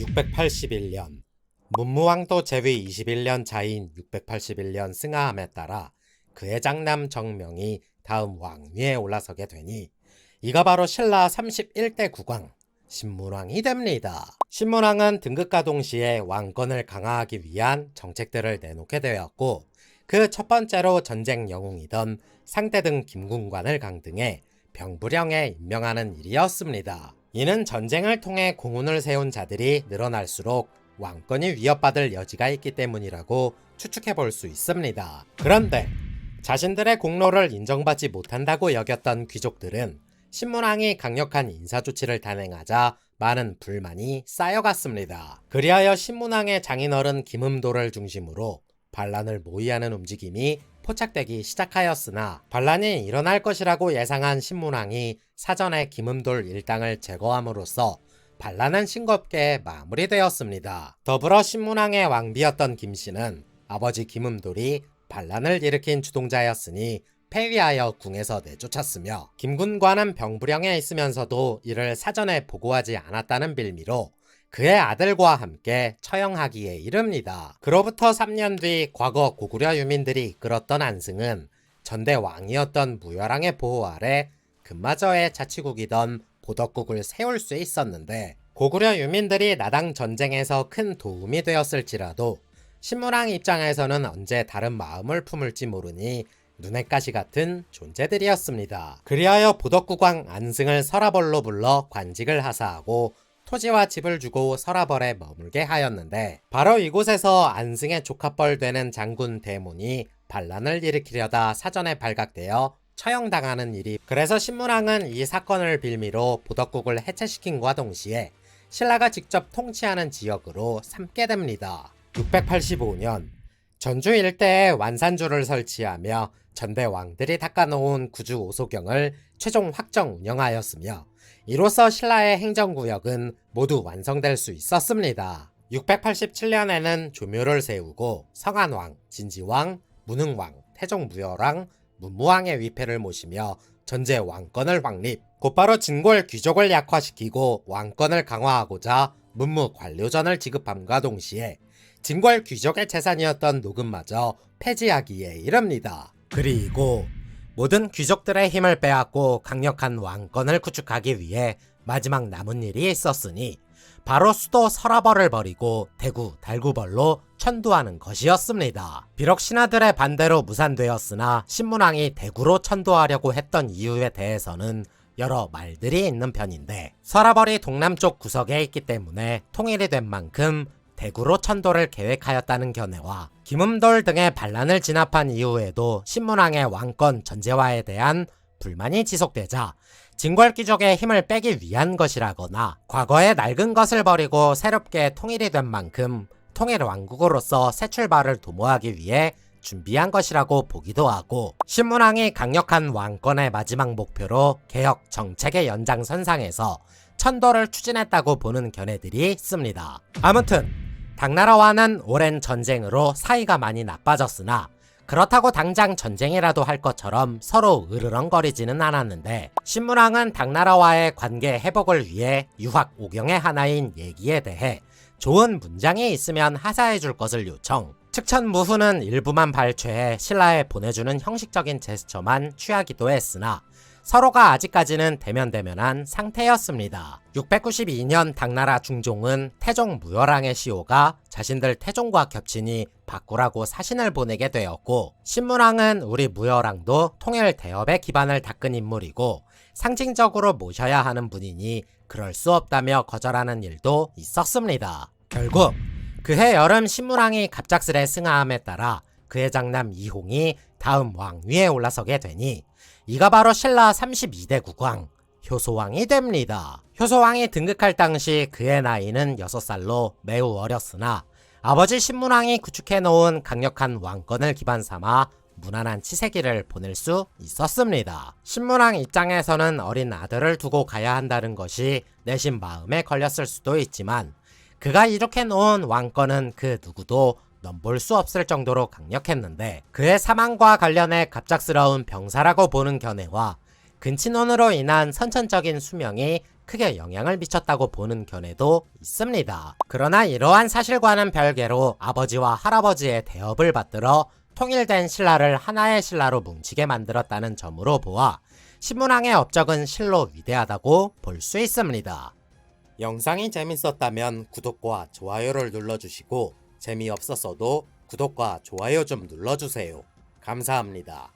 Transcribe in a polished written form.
681년 문무왕도 제위 21년 차인 681년 승하함에 따라 그의 장남 정명이 다음 왕위에 올라서게 되니 이가 바로 신라 31대 국왕 신문왕이 됩니다. 신문왕은 등극과 동시에 왕권을 강화하기 위한 정책들을 내놓게 되었고 그 첫 번째로 전쟁 영웅이던 상대등 김군관을 강등해 병부령에 임명하는 일이었습니다. 이는 전쟁을 통해 공훈을 세운 자들이 늘어날수록 왕권이 위협받을 여지가 있기 때문이라고 추측해 볼 수 있습니다. 그런데 자신들의 공로를 인정받지 못한다고 여겼던 귀족들은 신문왕이 강력한 인사조치를 단행하자 많은 불만이 쌓여갔습니다. 그리하여 신문왕의 장인어른 김음도를 중심으로 반란을 모의하는 움직임이 포착되기 시작하였으나 반란이 일어날 것이라고 예상한 신문왕이 사전에 김음돌 일당을 제거함으로써 반란은 싱겁게 마무리되었습니다. 더불어 신문왕의 왕비였던 김씨는 아버지 김음돌이 반란을 일으킨 주동자였으니 패위하여 궁에서 내쫓았으며 김군관은 병부령에 있으면서도 이를 사전에 보고하지 않았다는 빌미로 그의 아들과 함께 처형하기에 이릅니다. 그로부터 3년 뒤 과거 고구려 유민들이 이끌었던 안승은 전대 왕이었던 무열왕의 보호 아래 금마저의 자치국이던 보덕국을 세울 수 있었는데 고구려 유민들이 나당 전쟁에서 큰 도움이 되었을지라도 신문왕 입장에서는 언제 다른 마음을 품을지 모르니 눈의 가시 같은 존재들이었습니다. 그리하여 보덕국왕 안승을 서라벌로 불러 관직을 하사하고 토지와 집을 주고 서라벌에 머물게 하였는데 바로 이곳에서 안승의 조카뻘 되는 장군 대문이 반란을 일으키려다 사전에 발각되어 처형당하는 일이 그래서 신문왕은 이 사건을 빌미로 보덕국을 해체시킨과 동시에 신라가 직접 통치하는 지역으로 삼게 됩니다. 685년 전주 일대에 완산주를 설치하며 전대 왕들이 닦아놓은 구주 오소경을 최종 확정 운영하였으며 이로써 신라의 행정구역은 모두 완성될 수 있었습니다. 687년에는 조묘를 세우고 성안왕, 진지왕, 문흥왕, 태종무열왕, 문무왕의 위패를 모시며 전제 왕권을 확립, 곧바로 진골 귀족을 약화시키고 왕권을 강화하고자 문무 관료전을 지급함과 동시에 진골 귀족의 재산이었던 노금마저 폐지하기에 이릅니다. 그리고 모든 귀족들의 힘을 빼앗고 강력한 왕권을 구축하기 위해 마지막 남은 일이 있었으니 바로 수도 서라벌을 버리고 대구 달구벌로 천도하는 것이었습니다. 비록 신하들의 반대로 무산되었으나 신문왕이 대구로 천도하려고 했던 이유에 대해서는 여러 말들이 있는 편인데 서라벌이 동남쪽 구석에 있기 때문에 통일이 된 만큼 대구로 천도를 계획하였다는 견해와 김음돌 등의 반란을 진압한 이후에도 신문왕의 왕권 전제화에 대한 불만이 지속되자 진궐귀족의 힘을 빼기 위한 것이라거나 과거의 낡은 것을 버리고 새롭게 통일이 된 만큼 통일왕국으로서 새 출발을 도모하기 위해 준비한 것이라고 보기도 하고 신문왕이 강력한 왕권의 마지막 목표로 개혁 정책의 연장선상에서 천도를 추진했다고 보는 견해들이 있습니다. 아무튼 당나라와는 오랜 전쟁으로 사이가 많이 나빠졌으나 그렇다고 당장 전쟁이라도 할 것처럼 서로 으르렁거리지는 않았는데 신문왕은 당나라와의 관계 회복을 위해 유학 오경의 하나인 예기에 대해 좋은 문장이 있으면 하사해 줄 것을 요청, 측천무후는 일부만 발췌해 신라에 보내주는 형식적인 제스처만 취하기도 했으나 서로가 아직까지는 대면대면한 상태였습니다. 692년 당나라 중종은 태종 무열왕의 시호가 자신들 태종과 겹치니 바꾸라고 사신을 보내게 되었고 신문왕은 우리 무열왕도 통일 대업의 기반을 닦은 인물이고 상징적으로 모셔야 하는 분이니 그럴 수 없다며 거절하는 일도 있었습니다. 결국 그해 여름 신문왕이 갑작스레 승하함에 따라 그의 장남 이홍이 다음 왕위에 올라서게 되니 이가 바로 신라 32대 국왕 효소왕이 됩니다. 효소왕이 등극할 당시 그의 나이는 6살로 매우 어렸으나 아버지 신문왕이 구축해놓은 강력한 왕권을 기반 삼아 무난한 치세기를 보낼 수 있었습니다. 신문왕 입장에서는 어린 아들을 두고 가야 한다는 것이 내심 마음에 걸렸을 수도 있지만 그가 이룩해놓은 왕권은 그 누구도 넘볼 수 없을 정도로 강력했는데 그의 사망과 관련해 갑작스러운 병사라고 보는 견해와 근친혼으로 인한 선천적인 수명이 크게 영향을 미쳤다고 보는 견해도 있습니다. 그러나 이러한 사실과는 별개로 아버지와 할아버지의 대업을 받들어 통일된 신라를 하나의 신라로 뭉치게 만들었다는 점으로 보아 신문왕의 업적은 실로 위대하다고 볼 수 있습니다. 영상이 재밌었다면 구독과 좋아요를 눌러주시고 재미없었어도 구독과 좋아요 좀 눌러주세요. 감사합니다.